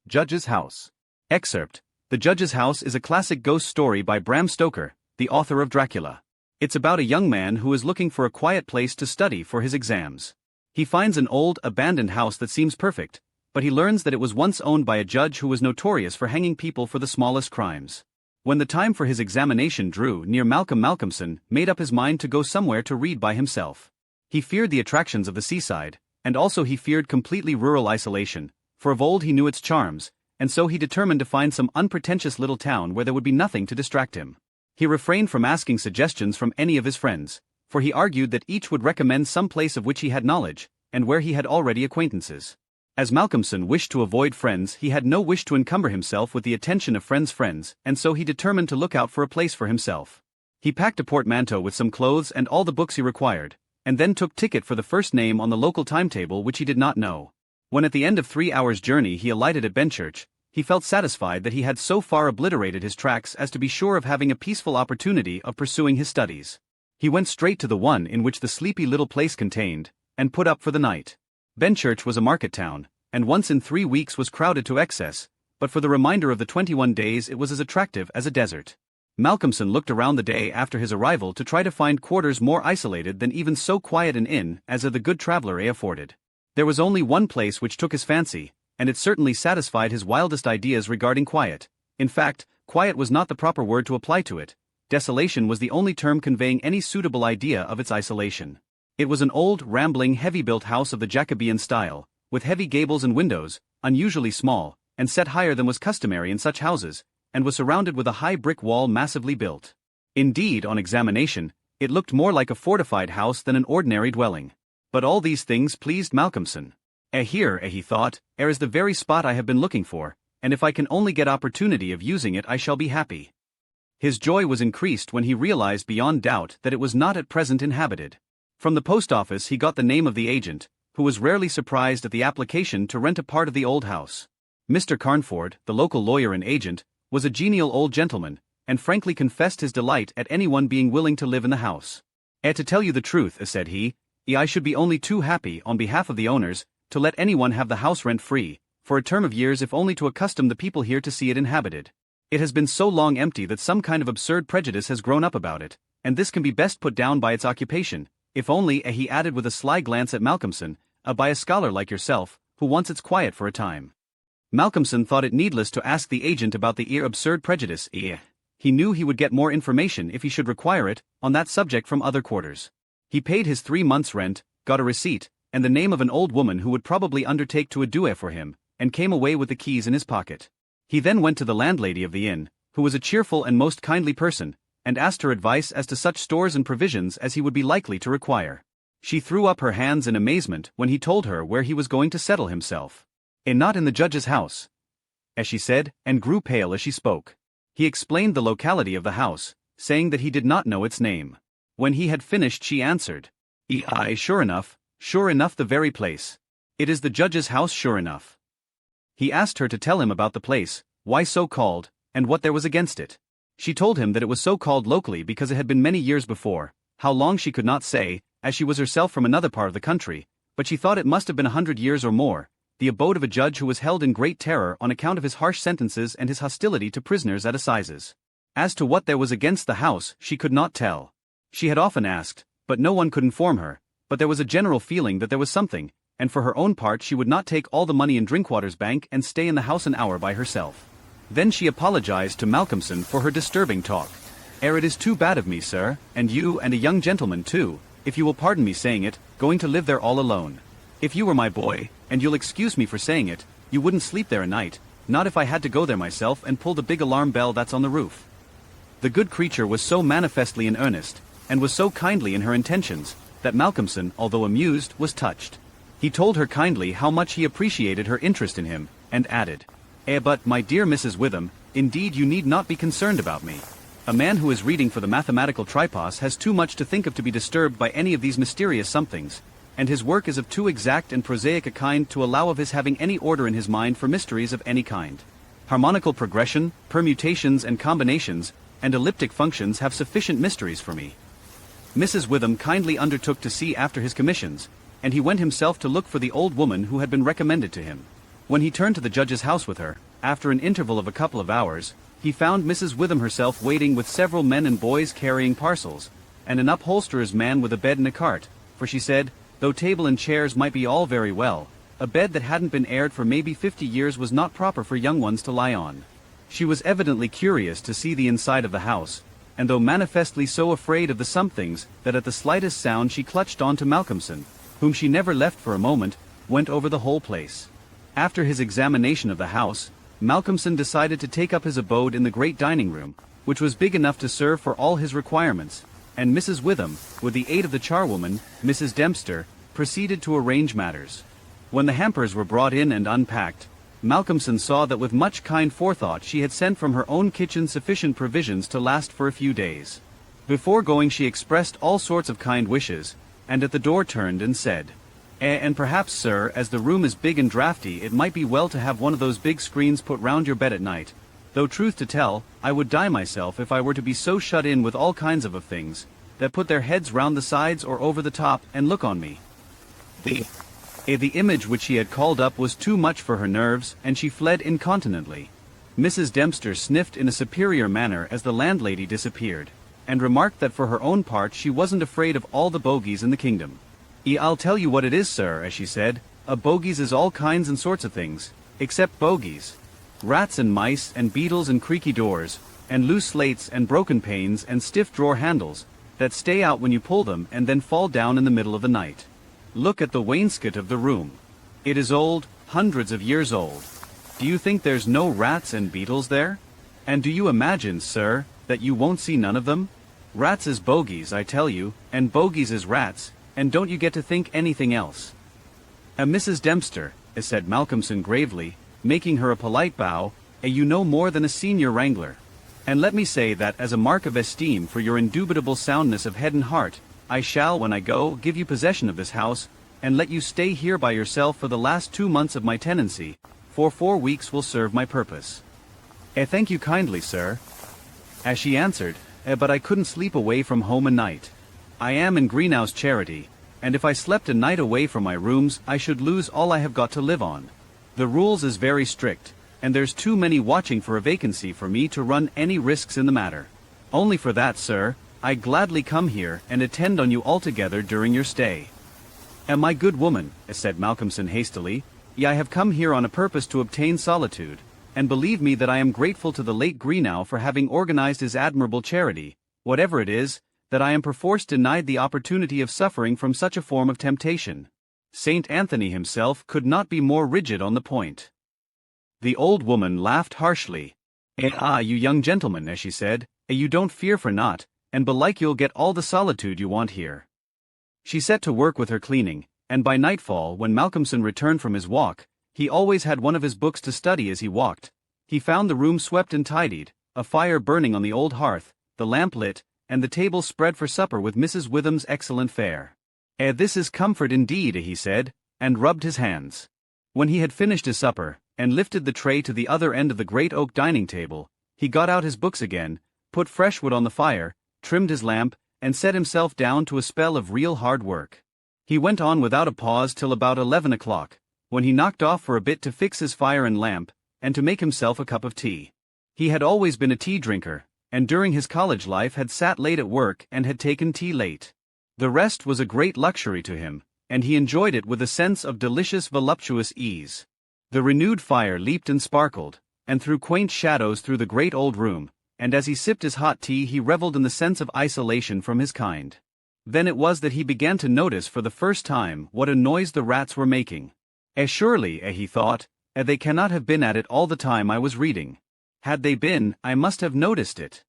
Judge's House. Excerpt. The Judge's House is a classic ghost story by Bram Stoker, the author of Dracula. It's about a young man who is looking for a quiet place to study for his exams. He finds an old, abandoned house that seems perfect, but he learns that it was once owned by a judge who was notorious for hanging people for the smallest crimes. When the time for his examination drew near, Malcolmson made up his mind to go somewhere to read by himself. He feared the attractions of the seaside, and also he feared completely rural isolation, for of old he knew its charms, and so he determined to find some unpretentious little town where there would be nothing to distract him. He refrained from asking suggestions from any of his friends, for he argued that each would recommend some place of which he had knowledge, and where he had already acquaintances. As Malcolmson wished to avoid friends, he had no wish to encumber himself with the attention of friends, and so he determined to look out for a place for himself. He packed a portmanteau with some clothes and all the books he required, and then took ticket for the first name on the local timetable which he did not know. When at the end of 3 hours' journey he alighted at Benchurch, he felt satisfied that he had so far obliterated his tracks as to be sure of having a peaceful opportunity of pursuing his studies. He went straight to the one in which the sleepy little place contained, and put up for the night. Benchurch was a market town, and once in 3 weeks was crowded to excess, but for the remainder of the 21 days it was as attractive as a desert. Malcolmson looked around the day after his arrival to try to find quarters more isolated than even so quiet an inn as the Good Traveller afforded. There was only one place which took his fancy, and it certainly satisfied his wildest ideas regarding quiet. In fact, quiet was not the proper word to apply to it. Desolation was the only term conveying any suitable idea of its isolation. It was an old, rambling, heavy-built house of the Jacobean style, with heavy gables and windows, unusually small, and set higher than was customary in such houses, and was surrounded with a high brick wall massively built. Indeed, on examination, it looked more like a fortified house than an ordinary dwelling. But all these things pleased Malcolmson. Here, he thought, is the very spot I have been looking for, and if I can only get opportunity of using it I shall be happy. His joy was increased when he realized beyond doubt that it was not at present inhabited. From the post office he got the name of the agent, who was rarely surprised at the application to rent a part of the old house. Mr. Carnford, the local lawyer and agent, was a genial old gentleman, and frankly confessed his delight at anyone being willing to live in the house. To tell you the truth, said he, I should be only too happy, on behalf of the owners, to let anyone have the house rent-free, for a term of years, if only to accustom the people here to see it inhabited. It has been so long empty that some kind of absurd prejudice has grown up about it, and this can be best put down by its occupation, if only, he added with a sly glance at Malcolmson, by a scholar like yourself, who wants its quiet for a time. Malcolmson thought it needless to ask the agent about the absurd prejudice. He knew he would get more information if he should require it, on that subject from other quarters. He paid his 3 months' rent, got a receipt, and the name of an old woman who would probably undertake to do it for him, and came away with the keys in his pocket. He then went to the landlady of the inn, who was a cheerful and most kindly person, and asked her advice as to such stores and provisions as he would be likely to require. She threw up her hands in amazement when he told her where he was going to settle himself. Not in the judge's house, as she said, and grew pale as she spoke. He explained the locality of the house, saying that he did not know its name. When he had finished she answered, sure enough, the very place. It is the judge's house sure enough. He asked her to tell him about the place, why so called, and what there was against it. She told him that it was so called locally because it had been many years before, how long she could not say, as she was herself from another part of the country, but she thought it must have been 100 years or more, the abode of a judge who was held in great terror on account of his harsh sentences and his hostility to prisoners at assizes. As to what there was against the house she could not tell. She had often asked, but no one could inform her, but there was a general feeling that there was something, and for her own part she would not take all the money in Drinkwater's bank and stay in the house an hour by herself. Then she apologized to Malcolmson for her disturbing talk. It is too bad of me, sir, and you and a young gentleman too, if you will pardon me saying it, going to live there all alone. If you were my boy, and you'll excuse me for saying it, you wouldn't sleep there a night, not if I had to go there myself and pull the big alarm bell that's on the roof. The good creature was so manifestly in earnest, and was so kindly in her intentions, that Malcolmson, although amused, was touched. He told her kindly how much he appreciated her interest in him, and added, but, my dear Mrs. Witham, indeed you need not be concerned about me. A man who is reading for the mathematical tripos has too much to think of to be disturbed by any of these mysterious somethings, and his work is of too exact and prosaic a kind to allow of his having any order in his mind for mysteries of any kind. Harmonical progression, permutations and combinations, and elliptic functions have sufficient mysteries for me. Mrs. Witham kindly undertook to see after his commissions, and he went himself to look for the old woman who had been recommended to him. When he turned to the judge's house with her, after an interval of a couple of hours, he found Mrs. Witham herself waiting with several men and boys carrying parcels, and an upholsterer's man with a bed and a cart, for she said, though table and chairs might be all very well, a bed that hadn't been aired for maybe 50 years was not proper for young ones to lie on. She was evidently curious to see the inside of the house, and though manifestly so afraid of the somethings that at the slightest sound she clutched on to Malcolmson, whom she never left for a moment, went over the whole place. After his examination of the house, Malcolmson decided to take up his abode in the great dining room, which was big enough to serve for all his requirements, and Mrs. Witham, with the aid of the charwoman, Mrs. Dempster, proceeded to arrange matters. When the hampers were brought in and unpacked, Malcolmson saw that with much kind forethought she had sent from her own kitchen sufficient provisions to last for a few days. Before going she expressed all sorts of kind wishes, and at the door turned and said, and perhaps, sir, as the room is big and draughty, it might be well to have one of those big screens put round your bed at night, though truth to tell, I would die myself if I were to be so shut in with all kinds of things, that put their heads round the sides or over the top and look on me. The image which she had called up was too much for her nerves, and she fled incontinently. Mrs. Dempster sniffed in a superior manner as the landlady disappeared, and remarked that for her own part she wasn't afraid of all the bogies in the kingdom. I'll tell you what it is, sir, as she said, bogies is all kinds and sorts of things, except bogies. Rats and mice and beetles and creaky doors, and loose slates and broken panes and stiff drawer handles, that stay out when you pull them and then fall down in the middle of the night. Look at the wainscot of the room. It is old, hundreds of years old. Do you think there's no rats and beetles there? And do you imagine, sir, that you won't see none of them? Rats is bogies, I tell you, and bogies is rats, and don't you get to think anything else. Mrs. Dempster, said Malcolmson gravely, making her a polite bow, you know more than a senior wrangler. And let me say that as a mark of esteem for your indubitable soundness of head and heart, I shall, when I go, give you possession of this house, and let you stay here by yourself for the last 2 months of my tenancy, for 4 weeks will serve my purpose. Thank you kindly, sir. As she answered, but I couldn't sleep away from home a night. I am in Greenhouse Charity, and if I slept a night away from my rooms I should lose all I have got to live on. The rules is very strict, and there's too many watching for a vacancy for me to run any risks in the matter. Only for that, sir, I gladly come here and attend on you altogether during your stay. My good woman, said Malcolmson hastily, I have come here on a purpose to obtain solitude, and believe me that I am grateful to the late Greenough for having organized his admirable charity, whatever it is, that I am perforce denied the opportunity of suffering from such a form of temptation. Saint Anthony himself could not be more rigid on the point. The old woman laughed harshly. You young gentleman, as she said, you don't fear for naught, and belike you'll get all the solitude you want here. She set to work with her cleaning, and by nightfall, when Malcolmson returned from his walk, he always had one of his books to study as he walked. He found the room swept and tidied, a fire burning on the old hearth, the lamp lit, and the table spread for supper with Mrs. Witham's excellent fare. This is comfort indeed, he said, and rubbed his hands. When he had finished his supper, and lifted the tray to the other end of the great oak dining table, he got out his books again, put fresh wood on the fire, trimmed his lamp, and set himself down to a spell of real hard work. He went on without a pause till about 11 o'clock, when he knocked off for a bit to fix his fire and lamp, and to make himself a cup of tea. He had always been a tea drinker, and during his college life had sat late at work and had taken tea late. The rest was a great luxury to him, and he enjoyed it with a sense of delicious voluptuous ease. The renewed fire leaped and sparkled, and threw quaint shadows through the great old room, and as he sipped his hot tea he revelled in the sense of isolation from his kind. Then it was that he began to notice for the first time what a noise the rats were making. Surely, he thought, they cannot have been at it all the time I was reading. Had they been, I must have noticed it.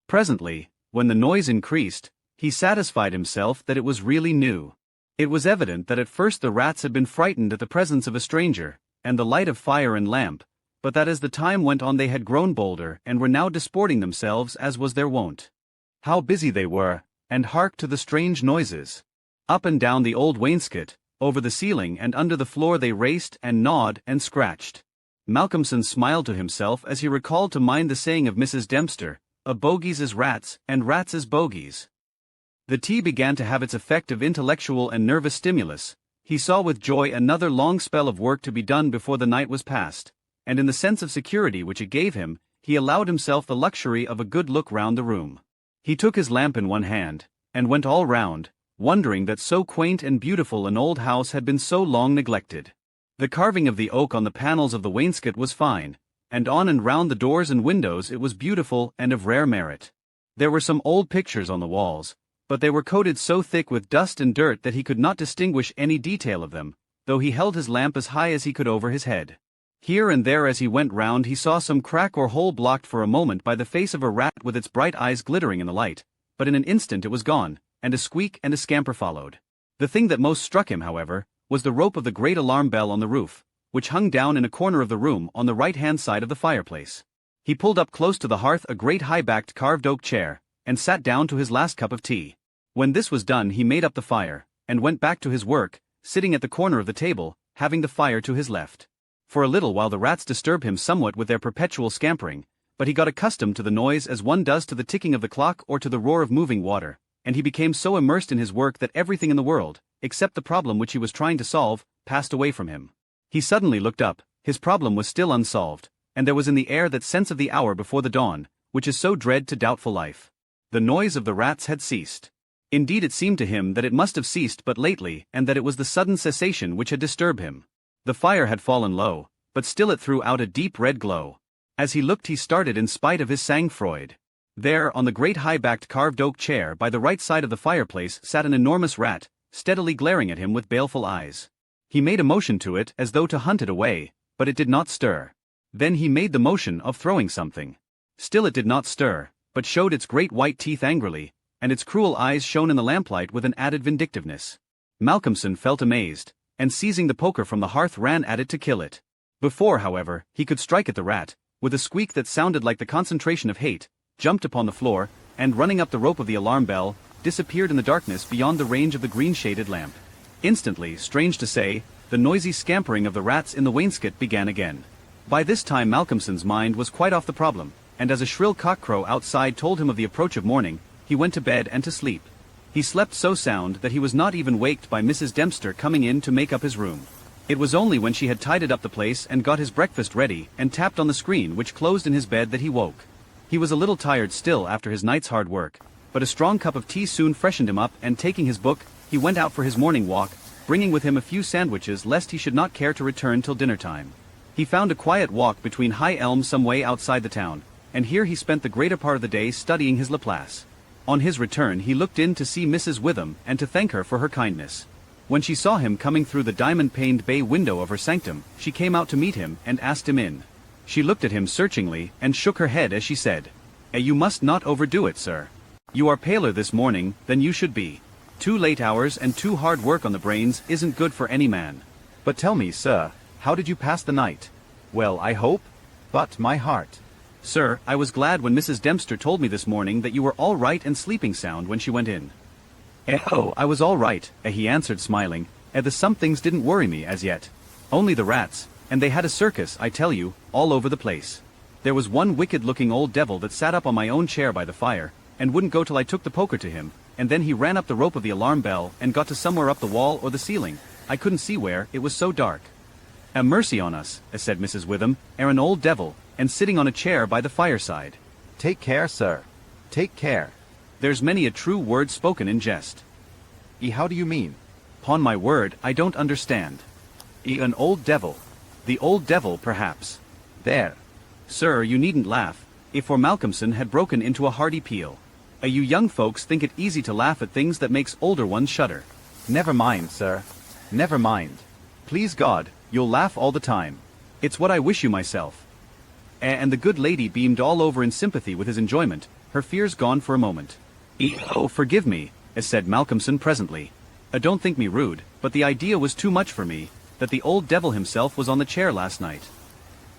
Presently, when the noise increased, he satisfied himself that it was really new. It was evident that at first the rats had been frightened at the presence of a stranger, and the light of fire and lamp, but that as the time went on they had grown bolder and were now disporting themselves as was their wont. How busy they were, and hark to the strange noises. Up and down the old wainscot, over the ceiling and under the floor they raced and gnawed and scratched. Malcolmson smiled to himself as he recalled to mind the saying of Mrs. Dempster, bogies is rats, and rats is bogies. The tea began to have its effect of intellectual and nervous stimulus. He saw with joy another long spell of work to be done before the night was past, and in the sense of security which it gave him, he allowed himself the luxury of a good look round the room. He took his lamp in one hand, and went all round, wondering that so quaint and beautiful an old house had been so long neglected. The carving of the oak on the panels of the wainscot was fine, and on and round the doors and windows it was beautiful and of rare merit. There were some old pictures on the walls, but they were coated so thick with dust and dirt that he could not distinguish any detail of them, though he held his lamp as high as he could over his head. Here and there as he went round he saw some crack or hole blocked for a moment by the face of a rat with its bright eyes glittering in the light, but in an instant it was gone, and a squeak and a scamper followed. The thing that most struck him, however, was the rope of the great alarm bell on the roof, which hung down in a corner of the room on the right-hand side of the fireplace. He pulled up close to the hearth a great high-backed carved oak chair, and sat down to his last cup of tea. When this was done he made up the fire, and went back to his work, sitting at the corner of the table, having the fire to his left. For a little while the rats disturbed him somewhat with their perpetual scampering, but he got accustomed to the noise as one does to the ticking of the clock or to the roar of moving water, and he became so immersed in his work that everything in the world, except the problem which he was trying to solve, passed away from him. He suddenly looked up, his problem was still unsolved, and there was in the air that sense of the hour before the dawn, which is so dread to doubtful life. The noise of the rats had ceased. Indeed it seemed to him that it must have ceased but lately and that it was the sudden cessation which had disturbed him. The fire had fallen low, but still it threw out a deep red glow. As he looked he started in spite of his sang-froid. There on the great high-backed carved oak chair by the right side of the fireplace sat an enormous rat, steadily glaring at him with baleful eyes. He made a motion to it as though to hunt it away, but it did not stir. Then he made the motion of throwing something. Still it did not stir, but showed its great white teeth angrily, and its cruel eyes shone in the lamplight with an added vindictiveness. Malcolmson felt amazed, and seizing the poker from the hearth ran at it to kill it. Before, however, he could strike at the rat, with a squeak that sounded like the concentration of hate, jumped upon the floor, and running up the rope of the alarm bell, disappeared in the darkness beyond the range of the green-shaded lamp. Instantly, strange to say, the noisy scampering of the rats in the wainscot began again. By this time Malcolmson's mind was quite off the problem, and as a shrill cockcrow outside told him of the approach of morning, he went to bed and to sleep. He slept so sound that he was not even waked by Mrs. Dempster coming in to make up his room. It was only when she had tidied up the place and got his breakfast ready and tapped on the screen which closed in his bed that he woke. He was a little tired still after his night's hard work, but a strong cup of tea soon freshened him up, and taking his book, he went out for his morning walk, bringing with him a few sandwiches lest he should not care to return till dinner time. He found a quiet walk between high elms some way outside the town, and here he spent the greater part of the day studying his Laplace. On his return he looked in to see Mrs. Witham and to thank her for her kindness. When she saw him coming through the diamond-paned bay window of her sanctum, she came out to meet him and asked him in. She looked at him searchingly and shook her head as she said, "You must not overdo it, sir. You are paler this morning than you should be. 2 late hours and too hard work on the brains isn't good for any man. But tell me, sir, how did you pass the night?" "Well, I hope. But my heart." "Sir, I was glad when Mrs. Dempster told me this morning that you were all right and sleeping sound when she went in." "Oh, I was all right," he answered smiling, "the some things didn't worry me as yet. Only the rats, and they had a circus, I tell you, all over the place. There was one wicked-looking old devil that sat up on my own chair by the fire, and wouldn't go till I took the poker to him, and then he ran up the rope of the alarm bell and got to somewhere up the wall or the ceiling. I couldn't see where, it was so dark." "Mercy on us," said Mrs. Witham, "an old devil, and sitting on a chair by the fireside." "Take care, sir. Take care." "There's many a true word spoken in jest." How do you mean?" "'Pon my word, I don't understand." An old devil. The old devil, perhaps." There. "Sir, you needn't laugh," for Malcolmson had broken into a hearty peal. "You young folks think it easy to laugh at things that makes older ones shudder." "Never mind, sir. Never mind. "Please God, you'll laugh all the time. It's what I wish you myself." And the good lady beamed all over in sympathy with his enjoyment, her fears gone for a moment. "Oh, forgive me," said Malcolmson presently. "Don't think me rude, but the idea was too much for me, that the old devil himself was on the chair last night."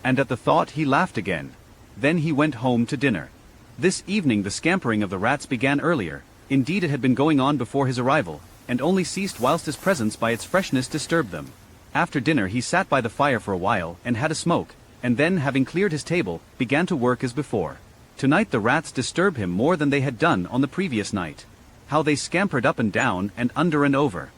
And at the thought he laughed again. Then he went home to dinner. This evening the scampering of the rats began earlier. Indeed it had been going on before his arrival, and only ceased whilst his presence by its freshness disturbed them. After dinner he sat by the fire for a while and had a smoke, and then, having cleared his table, began to work as before. Tonight the rats disturbed him more than they had done on the previous night. How they scampered up and down and under and over.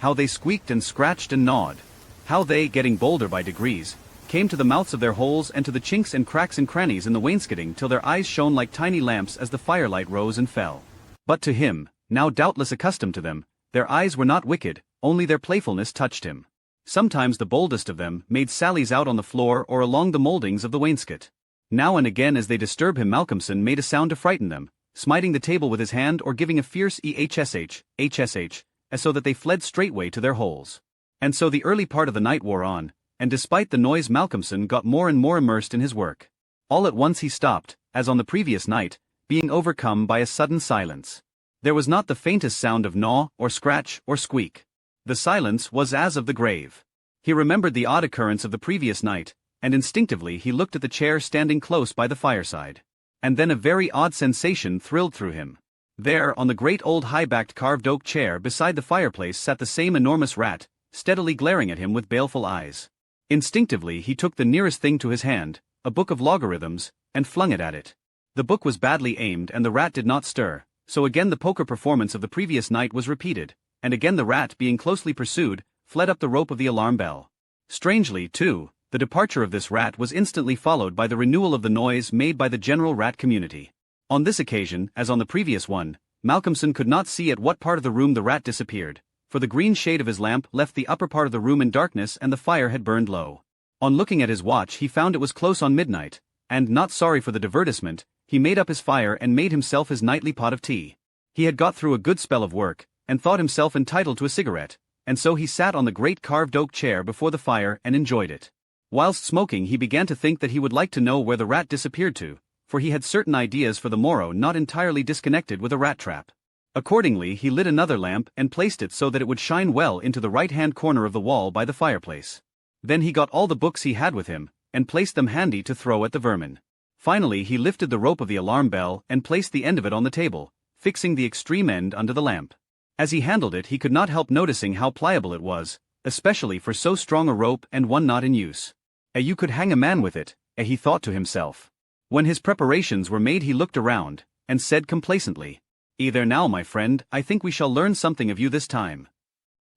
how they squeaked and scratched and gnawed. How they, getting bolder by degrees, came to the mouths of their holes and to the chinks and cracks and crannies in the wainscoting till their eyes shone like tiny lamps as the firelight rose and fell. But to him, now doubtless accustomed to them, their eyes were not wicked, only their playfulness touched him. Sometimes the boldest of them made sallies out on the floor or along the mouldings of the wainscot. Now and again as they disturb him Malcolmson made a sound to frighten them, smiting the table with his hand or giving a fierce hsh, as so that they fled straightway to their holes. And so the early part of the night wore on, and despite the noise Malcolmson got more and more immersed in his work. All at once he stopped, as on the previous night, being overcome by a sudden silence. There was not the faintest sound of gnaw, or scratch, or squeak. The silence was as of the grave. He remembered the odd occurrence of the previous night, and instinctively he looked at the chair standing close by the fireside. And then a very odd sensation thrilled through him. There, on the great old high-backed carved oak chair beside the fireplace sat the same enormous rat, steadily glaring at him with baleful eyes. Instinctively he took the nearest thing to his hand, a book of logarithms, and flung it at it. The book was badly aimed and the rat did not stir, so again the poker performance of the previous night was repeated, and again the rat, being closely pursued, fled up the rope of the alarm bell. Strangely, too, the departure of this rat was instantly followed by the renewal of the noise made by the general rat community. On this occasion, as on the previous one, Malcolmson could not see at what part of the room the rat disappeared, for the green shade of his lamp left the upper part of the room in darkness and the fire had burned low. On looking at his watch he found it was close on midnight, and, not sorry for the divertisement, he made up his fire and made himself his nightly pot of tea. He had got through a good spell of work, and thought himself entitled to a cigarette, and so he sat on the great carved oak chair before the fire and enjoyed it. Whilst smoking he began to think that he would like to know where the rat disappeared to, for he had certain ideas for the morrow not entirely disconnected with a rat trap. Accordingly he lit another lamp and placed it so that it would shine well into the right-hand corner of the wall by the fireplace. Then he got all the books he had with him, and placed them handy to throw at the vermin. Finally he lifted the rope of the alarm bell and placed the end of it on the table, fixing the extreme end under the lamp. As he handled it he could not help noticing how pliable it was, especially for so strong a rope and one not in use. You could hang a man with it, he thought to himself. When his preparations were made he looked around, and said complacently, "There now, my friend, I think we shall learn something of you this time."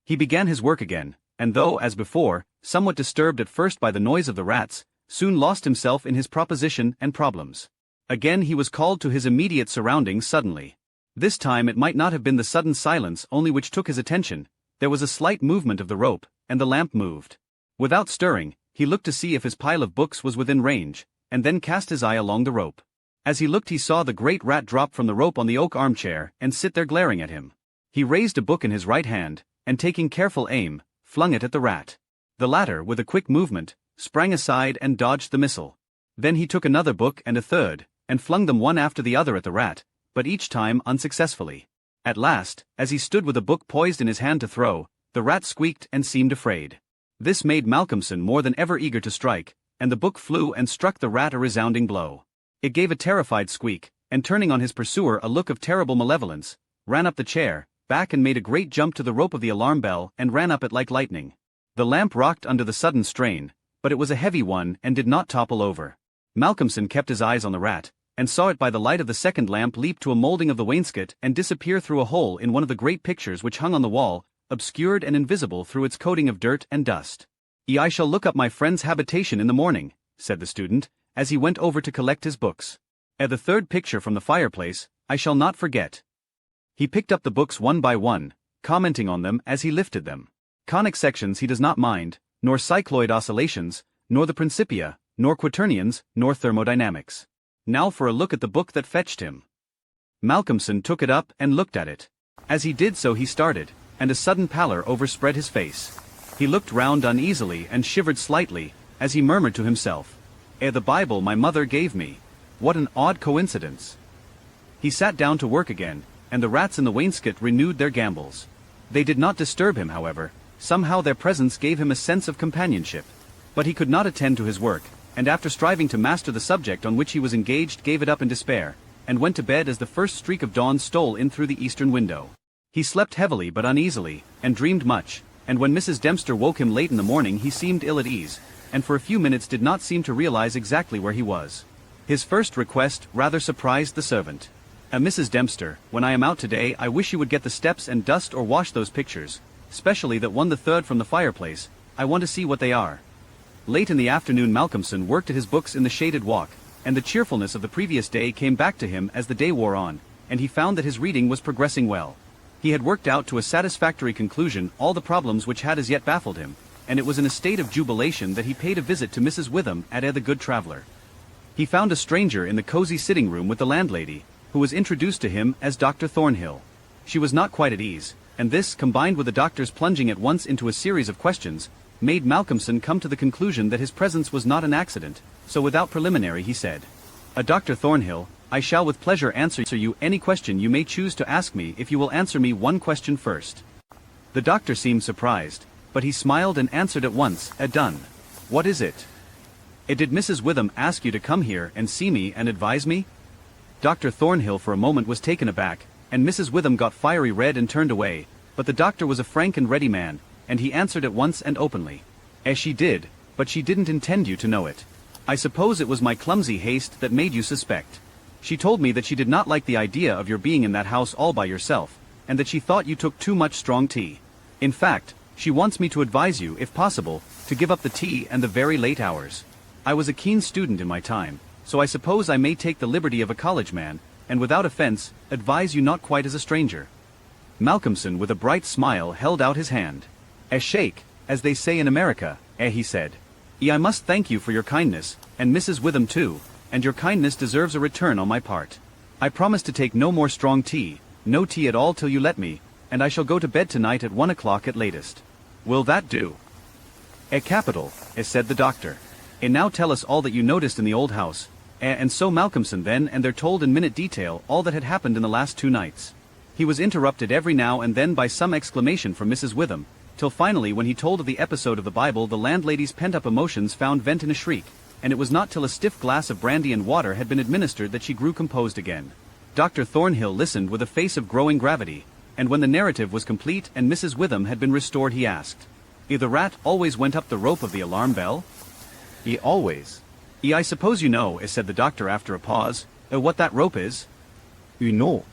He began his work again, and though, as before, somewhat disturbed at first by the noise of the rats, soon lost himself in his proposition and problems. Again he was called to his immediate surroundings suddenly. This time it might not have been the sudden silence only which took his attention, there was a slight movement of the rope, and the lamp moved. Without stirring, he looked to see if his pile of books was within range, and then cast his eye along the rope. As he looked he saw the great rat drop from the rope on the oak armchair and sit there glaring at him. He raised a book in his right hand, and taking careful aim, flung it at the rat. The latter, with a quick movement, sprang aside and dodged the missile. Then he took another book and a third, and flung them one after the other at the rat, but each time unsuccessfully. At last, as he stood with a book poised in his hand to throw, the rat squeaked and seemed afraid. This made Malcolmson more than ever eager to strike, and the book flew and struck the rat a resounding blow. It gave a terrified squeak, and turning on his pursuer a look of terrible malevolence, ran up the chair, back and made a great jump to the rope of the alarm bell and ran up it like lightning. The lamp rocked under the sudden strain, but it was a heavy one and did not topple over. Malcolmson kept his eyes on the rat, and saw it by the light of the second lamp leap to a moulding of the wainscot and disappear through a hole in one of the great pictures which hung on the wall, obscured and invisible through its coating of dirt and dust. "I shall look up my friend's habitation in the morning," said the student, as he went over to collect his books. "The third picture from the fireplace, I shall not forget." He picked up the books one by one, commenting on them as he lifted them. Conic sections he does not mind, nor cycloid oscillations, nor the Principia, nor quaternions, nor thermodynamics. Now for a look at the book that fetched him. Malcolmson took it up and looked at it. As he did so he started, and a sudden pallor overspread his face. He looked round uneasily and shivered slightly, as he murmured to himself, "The Bible my mother gave me. What an odd coincidence." He sat down to work again, and the rats in the wainscot renewed their gambols. They did not disturb him, however. Somehow their presence gave him a sense of companionship. But he could not attend to his work, and after striving to master the subject on which he was engaged gave it up in despair, and went to bed as the first streak of dawn stole in through the eastern window. He slept heavily but uneasily, and dreamed much, and when Mrs. Dempster woke him late in the morning he seemed ill at ease, and for a few minutes did not seem to realize exactly where he was. His first request rather surprised the servant. "Mrs. Dempster, when I am out today I wish you would get the steps and dust or wash those pictures, especially that one the third from the fireplace. I want to see what they are. Late in the afternoon Malcolmson worked at his books in the shaded walk, and the cheerfulness of the previous day came back to him as the day wore on, and he found that his reading was progressing well. He had worked out to a satisfactory conclusion all the problems which had as yet baffled him, and it was in a state of jubilation that he paid a visit to Mrs. Witham at the Good Traveller. He found a stranger in the cozy sitting room with the landlady, who was introduced to him as Dr. Thornhill. She was not quite at ease, and this, combined with the doctor's plunging at once into a series of questions, made Malcolmson come to the conclusion that his presence was not an accident, so without preliminary he said, Dr. Thornhill, I shall with pleasure answer you any question you may choose to ask me if you will answer me one question first. The doctor seemed surprised, but he smiled and answered at once, done. What is it? Did Mrs. Witham ask you to come here and see me and advise me? Dr. Thornhill for a moment was taken aback, and Mrs. Witham got fiery red and turned away, but the doctor was a frank and ready man, and he answered at once and openly. She did, but she didn't intend you to know it. I suppose it was my clumsy haste that made you suspect. She told me that she did not like the idea of your being in that house all by yourself, and that she thought you took too much strong tea. In fact, she wants me to advise you, if possible, to give up the tea and the very late hours. I was a keen student in my time, so I suppose I may take the liberty of a college man, and without offense, advise you not quite as a stranger. Malcolmson with a bright smile held out his hand. Shake, as they say in America, he said. I must thank you for your kindness, and Mrs. Witham too, and your kindness deserves a return on my part. I promise to take no more strong tea, no tea at all till you let me, and I shall go to bed tonight at 1 o'clock at latest. Will that do? Capital, said the doctor. Now tell us all that you noticed in the old house. And so Malcolmson then and there told in minute detail all that had happened in the last 2 nights. He was interrupted every now and then by some exclamation from Mrs. Witham, till finally when he told of the episode of the Bible the landlady's pent-up emotions found vent in a shriek, and it was not till a stiff glass of brandy and water had been administered that she grew composed again. Dr. Thornhill listened with a face of growing gravity, and when the narrative was complete and Mrs. Witham had been restored he asked, The rat always went up the rope of the alarm bell? Always. I suppose you know, said the doctor after a pause, what that rope is? No.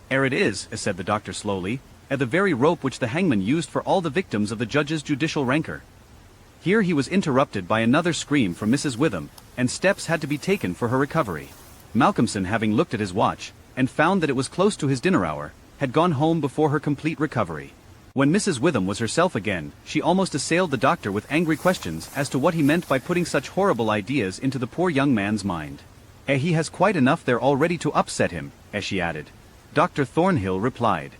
It is, said the doctor slowly, the very rope which the hangman used for all the victims of the judge's judicial rancor. Here he was interrupted by another scream from Mrs. Witham, and steps had to be taken for her recovery. Malcolmson, having looked at his watch, and found that it was close to his dinner hour, had gone home before her complete recovery. When Mrs. Witham was herself again, she almost assailed the doctor with angry questions as to what he meant by putting such horrible ideas into the poor young man's mind. He has quite enough there already to upset him, she added. Dr. Thornhill replied.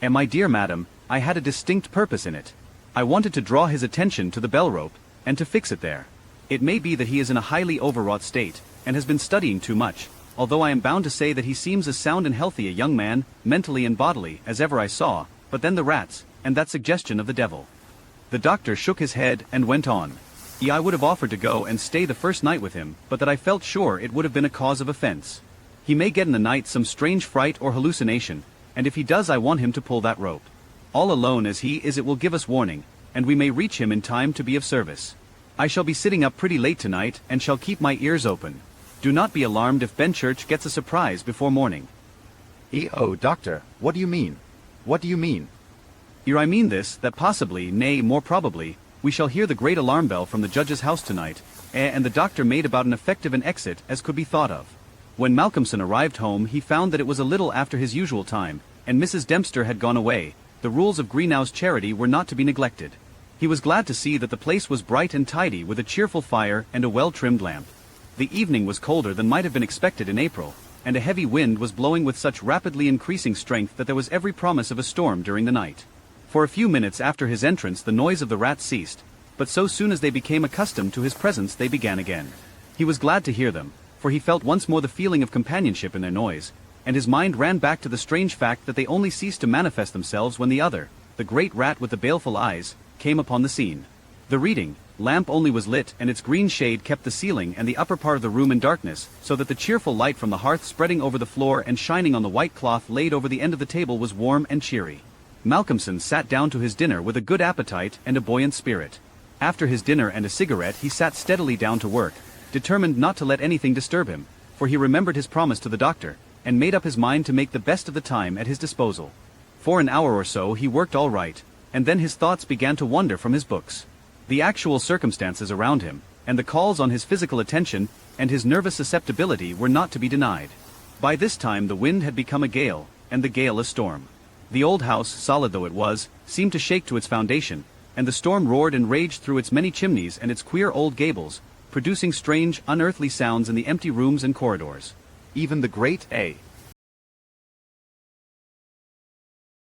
My dear madam, I had a distinct purpose in it. I wanted to draw his attention to the bell rope, and to fix it there. It may be that he is in a highly overwrought state, and has been studying too much, although I am bound to say that he seems as sound and healthy a young man, mentally and bodily, as ever I saw, but then the rats, and that suggestion of the devil. The doctor shook his head and went on. I would have offered to go and stay the first night with him, but that I felt sure it would have been a cause of offense. He may get in the night some strange fright or hallucination, and if he does I want him to pull that rope. All alone as he is it will give us warning, and we may reach him in time to be of service. I shall be sitting up pretty late tonight and shall keep my ears open. Do not be alarmed if Benchurch gets a surprise before morning. Oh, doctor, what do you mean? What do you mean? I mean this, that possibly, nay, more probably, we shall hear the great alarm bell from the judge's house tonight, and the doctor made about an effective an exit as could be thought of. When Malcolmson arrived home he found that it was a little after his usual time, and Mrs. Dempster had gone away. The rules of Greenough's charity were not to be neglected. He was glad to see that the place was bright and tidy with a cheerful fire and a well-trimmed lamp. The evening was colder than might have been expected in April, and a heavy wind was blowing with such rapidly increasing strength that there was every promise of a storm during the night. For a few minutes after his entrance the noise of the rats ceased, but so soon as they became accustomed to his presence they began again. He was glad to hear them, for he felt once more the feeling of companionship in their noise, and his mind ran back to the strange fact that they only ceased to manifest themselves when the other, the great rat with the baleful eyes, came upon the scene. The reading lamp only was lit, and its green shade kept the ceiling and the upper part of the room in darkness, so that the cheerful light from the hearth spreading over the floor and shining on the white cloth laid over the end of the table was warm and cheery. Malcolmson sat down to his dinner with a good appetite and a buoyant spirit. After his dinner and a cigarette he sat steadily down to work, determined not to let anything disturb him, for he remembered his promise to the doctor, and made up his mind to make the best of the time at his disposal. For an hour or so he worked all right, and then his thoughts began to wander from his books. The actual circumstances around him, and the calls on his physical attention, and his nervous susceptibility were not to be denied. By this time the wind had become a gale, and the gale a storm. The old house, solid though it was, seemed to shake to its foundation, and the storm roared and raged through its many chimneys and its queer old gables, producing strange, unearthly sounds in the empty rooms and corridors. Even the great